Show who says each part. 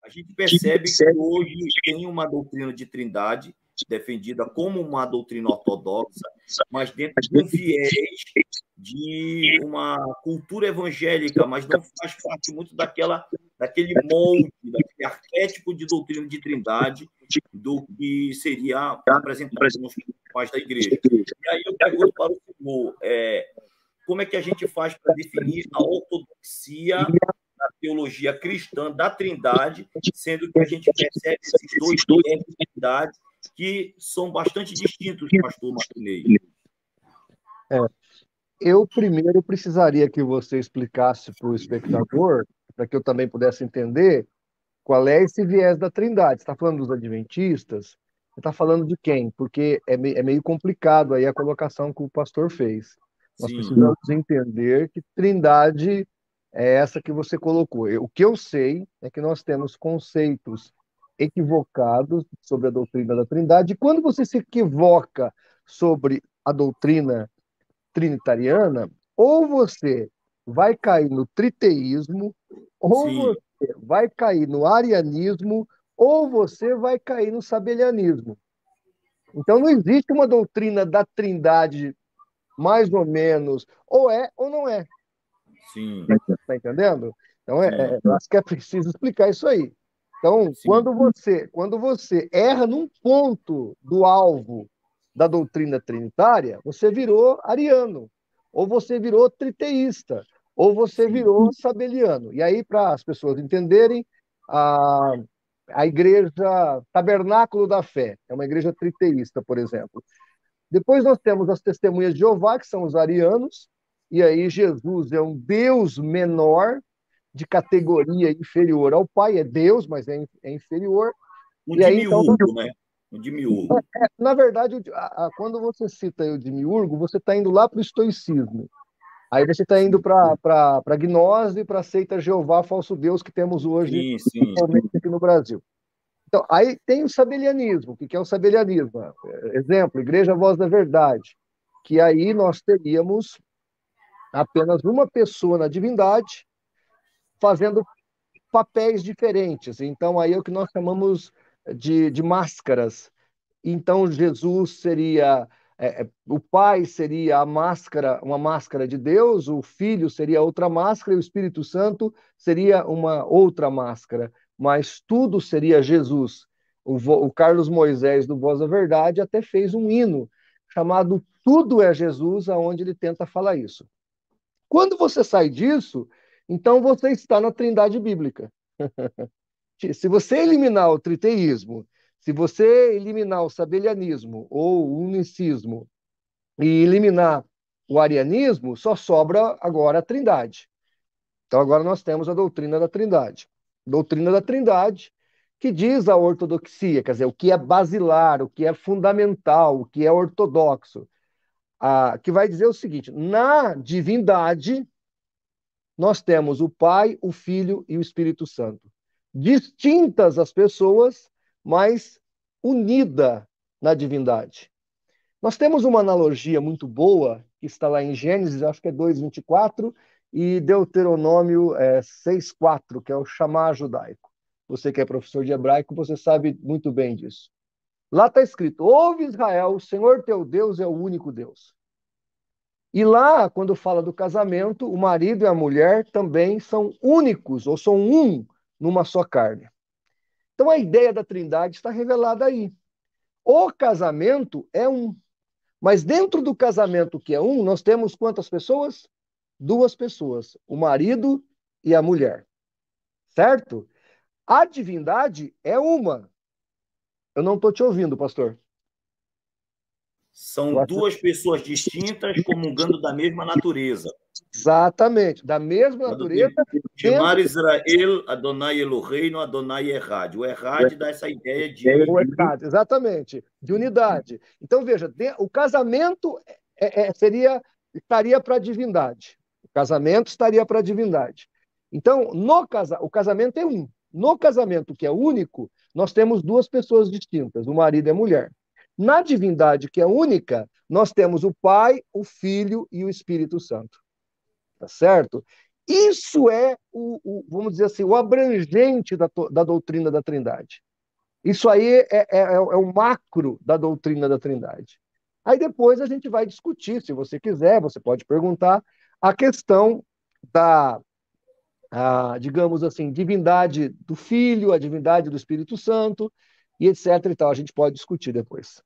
Speaker 1: A gente percebe que hoje tem uma doutrina de trindade defendida como uma doutrina ortodoxa, mas dentro de um viés de uma cultura evangélica, mas não faz parte muito daquele molde, daquele arquétipo de doutrina de trindade do que seria apresentado nos pais da igreja. E aí eu pergunto para o senhor, como é que a gente faz para definir a ortodoxia da teologia cristã da trindade, sendo que a gente percebe esses dois viés de trindade que são bastante distintos, pastor Martinez?
Speaker 2: Eu primeiro precisaria que você explicasse para o espectador, para que eu também pudesse entender, qual é esse viés da trindade. Você está falando dos adventistas? Você está falando de quem? Porque é meio complicado aí a colocação que o pastor fez. Nós precisamos entender que trindade é essa que você colocou. O que eu sei é que nós temos conceitos equivocados sobre a doutrina da trindade. E quando você se equivoca sobre a doutrina trinitariana, ou você vai cair no triteísmo, ou você vai cair no arianismo, ou você vai cair no sabelianismo. Então não existe uma doutrina da trindade mais ou menos, ou é ou não é.
Speaker 1: Sim.
Speaker 2: Está entendendo? Então, eu acho que é preciso explicar isso aí. Então, quando você erra num ponto do alvo da doutrina trinitária, você virou ariano, ou você virou triteísta, ou você virou sabeliano. E aí, para as pessoas entenderem, a igreja Tabernáculo da Fé é uma igreja triteísta, por exemplo. Depois nós temos as Testemunhas de Jeová, que são os arianos, e aí Jesus é um Deus menor, de categoria inferior ao Pai, é Deus, mas é inferior.
Speaker 1: Um demiurgo, então, né? Um demiurgo.
Speaker 2: Na verdade, quando você cita o demiurgo, você está indo lá para o estoicismo. Aí você está indo para a gnose, para a seita Jeová, falso Deus, que temos hoje, principalmente aqui no Brasil. Então, aí tem o sabelianismo. O que é o sabelianismo? Exemplo, Igreja Voz da Verdade, que aí nós teríamos apenas uma pessoa na divindade fazendo papéis diferentes. Então, aí é o que nós chamamos de máscaras. Então, Jesus seria... o Pai seria uma máscara de Deus, o Filho seria outra máscara e o Espírito Santo seria uma outra máscara. Mas tudo seria Jesus. O Carlos Moisés, do Voz da Verdade, até fez um hino chamado Tudo é Jesus, aonde ele tenta falar isso. Quando você sai disso, então você está na trindade bíblica. Se você eliminar o triteísmo, se você eliminar o sabelianismo ou o unicismo e eliminar o arianismo, só sobra agora a trindade. Então agora nós temos a doutrina da trindade. Doutrina da trindade que diz a ortodoxia, quer dizer, o que é basilar, o que é fundamental, o que é ortodoxo, que vai dizer o seguinte: na divindade nós temos o Pai, o Filho e o Espírito Santo. Distintas as pessoas, mas unida na divindade. Nós temos uma analogia muito boa, que está lá em Gênesis, acho que é 2:24, e Deuteronômio 6:4, que é o chamar judaico. Você que é professor de hebraico, você sabe muito bem disso. Lá está escrito: ouve Israel, o Senhor teu Deus é o único Deus. E lá, quando fala do casamento, o marido e a mulher também são únicos, ou são um numa só carne. Então a ideia da trindade está revelada aí. O casamento é um. Mas dentro do casamento que é um, nós temos quantas pessoas? 2 pessoas, o marido e a mulher. Certo? A divindade é uma. Eu não estou te ouvindo, pastor.
Speaker 1: São 2 pessoas distintas comungando da mesma natureza.
Speaker 2: Exatamente, da mesma natureza.
Speaker 1: Chamar Israel, Adonai Eloheinu, Adonai Errad. O Errad dá essa ideia de...
Speaker 2: Exatamente, de unidade. Então, veja, o casamento estaria para a divindade. O casamento estaria para a divindade. Então, o casamento é um. No casamento, que é único, nós temos 2 pessoas distintas, o marido e a mulher. Na divindade, que é única, nós temos o Pai, o Filho e o Espírito Santo. Tá certo? Isso é, vamos dizer assim, o abrangente da doutrina da Trindade. Isso aí é o macro da doutrina da Trindade. Aí depois a gente vai discutir, se você quiser, você pode perguntar, a questão da, digamos assim, divindade do Filho, a divindade do Espírito Santo, e etc. e tal. A gente pode discutir depois.